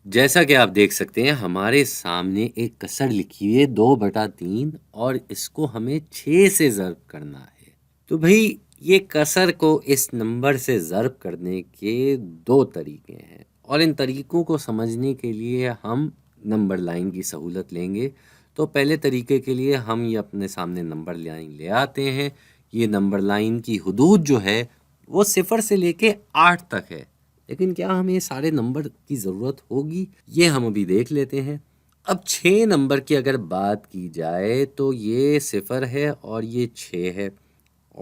جیسا کہ آپ دیکھ سکتے ہیں ہمارے سامنے ایک کسر لکھی ہوئی ہے 2/3 اور اس کو ہمیں 6 سے ضرب کرنا ہے۔ تو بھئی یہ کسر کو اس نمبر سے ضرب کرنے کے 2 طریقے ہیں اور ان طریقوں کو سمجھنے کے لیے ہم نمبر لائن کی سہولت لیں گے۔ تو پہلے طریقے کے لیے ہم یہ اپنے سامنے نمبر لائن لے آتے ہیں۔ یہ نمبر لائن کی حدود جو ہے وہ 0 سے لے کے 8 تک ہے، لیکن کیا ہمیں سارے نمبر کی ضرورت ہوگی؟ یہ ہم ابھی دیکھ لیتے ہیں۔ اب 6 نمبر کی اگر بات کی جائے تو یہ 0 ہے اور یہ 6 ہے،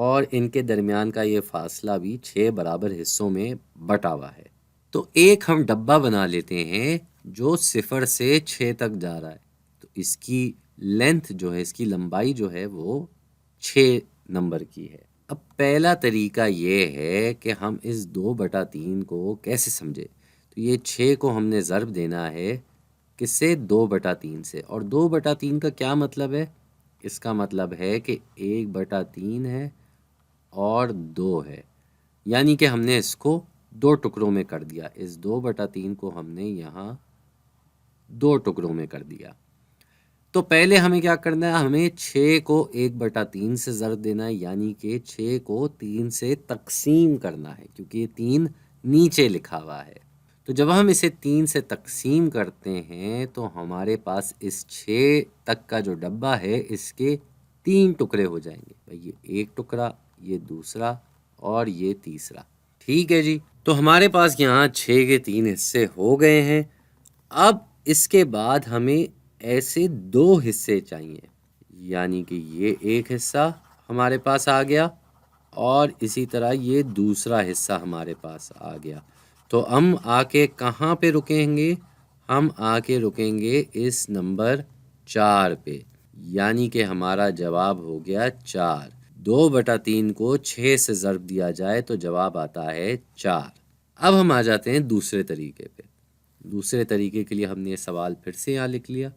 اور ان کے درمیان کا یہ فاصلہ بھی 6 برابر حصوں میں بٹا ہوا ہے۔ تو ایک ہم ڈبہ بنا لیتے ہیں جو 0 سے 6 تک جا رہا ہے، تو اس کی لینتھ جو ہے، اس کی لمبائی جو ہے وہ 6 نمبر کی ہے۔ اب پہلا طریقہ یہ ہے کہ ہم اس 2/3 کو کیسے سمجھے؟ تو یہ 6 کو ہم نے ضرب دینا ہے کس سے؟ 2/3 سے۔ اور 2/3 کا کیا مطلب ہے؟ اس کا مطلب ہے کہ 1/3 ہے اور 2 ہے، یعنی کہ ہم نے اس کو 2 ٹکڑوں میں کر دیا۔ اس 2/3 کو ہم نے یہاں 2 ٹکڑوں میں کر دیا۔ تو پہلے ہمیں کیا کرنا ہے؟ ہمیں 6 کو 1/3 سے ضرب دینا ہے، یعنی کہ 6 کو 3 سے تقسیم کرنا ہے، کیونکہ یہ 3 نیچے لکھا ہوا ہے۔ تو جب ہم اسے 3 سے تقسیم کرتے ہیں تو ہمارے پاس اس 6 تک کا جو ڈبہ ہے اس کے 3 ٹکڑے ہو جائیں گے۔ یہ ایک ٹکڑا، یہ دوسرا اور یہ تیسرا۔ ٹھیک ہے جی، تو ہمارے پاس یہاں 6 کے 3 حصے ہو گئے ہیں۔ اب اس کے بعد ہمیں ایسے 2 حصے چاہیے، یعنی کہ یہ ایک حصہ ہمارے پاس آ گیا اور اسی طرح یہ دوسرا حصہ ہمارے پاس آ گیا۔ تو ہم آ کے کہاں پہ رکیں گے؟ ہم آ کے رکیں گے اس نمبر 4 پہ، یعنی کہ ہمارا جواب ہو گیا 4۔ 2/3 کو 6 سے ضرب دیا جائے تو جواب آتا ہے 4۔ اب ہم آ جاتے ہیں دوسرے طریقے پہ۔ دوسرے طریقے کے لیے ہم نے یہ سوال پھر سے یہاں لکھ لیا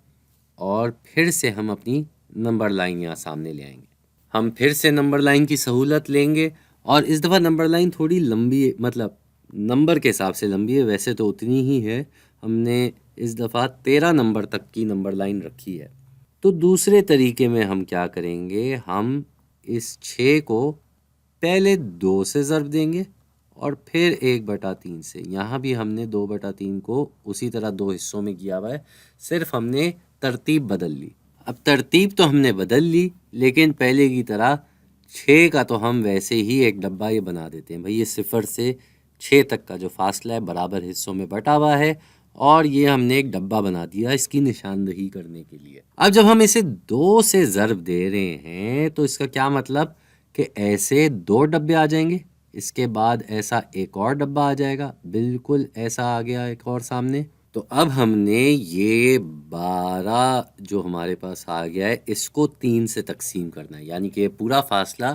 اور پھر سے ہم اپنی نمبر لائن یہاں سامنے لے آئیں گے۔ ہم پھر سے نمبر لائن کی سہولت لیں گے اور اس دفعہ نمبر لائن تھوڑی لمبی ہے، مطلب نمبر کے حساب سے لمبی ہے، ویسے تو اتنی ہی ہے۔ ہم نے اس دفعہ 13 نمبر تک کی نمبر لائن رکھی ہے۔ تو دوسرے طریقے میں ہم کیا کریں گے؟ ہم اس 6 کو پہلے 2 سے ضرب دیں گے اور پھر 1/3 سے۔ یہاں بھی ہم نے 2/3 کو اسی طرح 2 حصوں میں کیا ہوا ہے، صرف ہم نے ترتیب بدل لی۔ اب ترتیب تو ہم نے بدل لی، لیکن پہلے کی طرح 6 کا تو ہم ویسے ہی ایک ڈبہ یہ بنا دیتے ہیں۔ بھئی یہ 0 سے 6 تک کا جو فاصلہ ہے برابر حصوں میں بٹا ہوا ہے، اور یہ ہم نے ایک ڈبہ بنا دیا اس کی نشاندہی کرنے کے لیے۔ اب جب ہم اسے 2 سے ضرب دے رہے ہیں تو اس کا کیا مطلب کہ ایسے 2 ڈبے آ جائیں گے، اس کے بعد ایسا ایک اور ڈبہ آ جائے گا، بالکل ایسا آ گیا ایک اور سامنے۔ تو اب ہم نے یہ 12 جو ہمارے پاس آ گیا ہے اس کو 3 سے تقسیم کرنا ہے، یعنی کہ پورا فاصلہ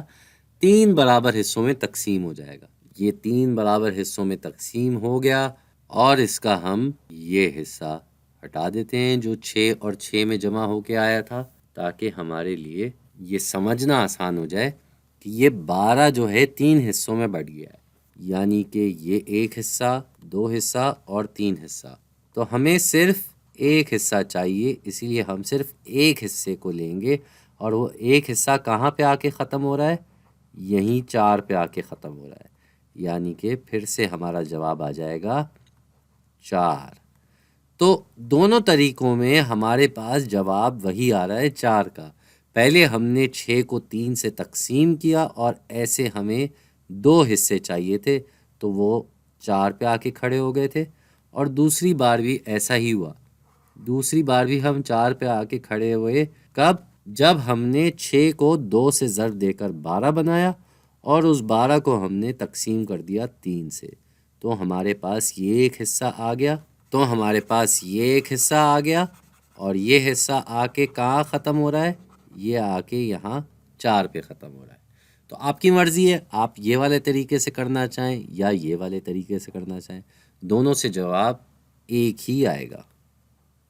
3 برابر حصوں میں تقسیم ہو جائے گا۔ یہ 3 برابر حصوں میں تقسیم ہو گیا اور اس کا ہم یہ حصہ ہٹا دیتے ہیں جو 6 اور 6 میں جمع ہو کے آیا تھا، تاکہ ہمارے لیے یہ سمجھنا آسان ہو جائے کہ یہ 12 جو ہے 3 حصوں میں بٹ گیا ہے، یعنی کہ یہ ایک حصہ، 2 حصہ اور 3 حصہ۔ تو ہمیں صرف ایک حصہ چاہیے، اسی لیے ہم صرف ایک حصے کو لیں گے، اور وہ ایک حصہ کہاں پہ آ کے ختم ہو رہا ہے؟ یہیں 4 پہ آ کے ختم ہو رہا ہے، یعنی کہ پھر سے ہمارا جواب آ جائے گا 4۔ تو دونوں طریقوں میں ہمارے پاس جواب وہی آ رہا ہے 4 کا۔ پہلے ہم نے 6 کو 3 سے تقسیم کیا اور ایسے ہمیں 2 حصے چاہیے تھے، تو وہ 4 پہ آ کے کھڑے ہو گئے تھے، اور دوسری بار بھی ایسا ہی ہوا۔ دوسری بار بھی ہم 4 پہ آ کے کھڑے ہوئے، کب؟ جب ہم نے 6 کو 2 سے ضرب دے کر 12 بنایا اور اس 12 کو ہم نے تقسیم کر دیا 3 سے، تو ہمارے پاس یہ ایک حصہ آ گیا۔ اور یہ حصہ آ کے کہاں ختم ہو رہا ہے؟ یہ آ کے یہاں 4 پہ ختم ہو رہا ہے۔ تو آپ کی مرضی ہے، آپ یہ والے طریقے سے کرنا چاہیں یا یہ والے طریقے سے کرنا چاہیں، دونوں سے جواب ایک ہی آئے گا۔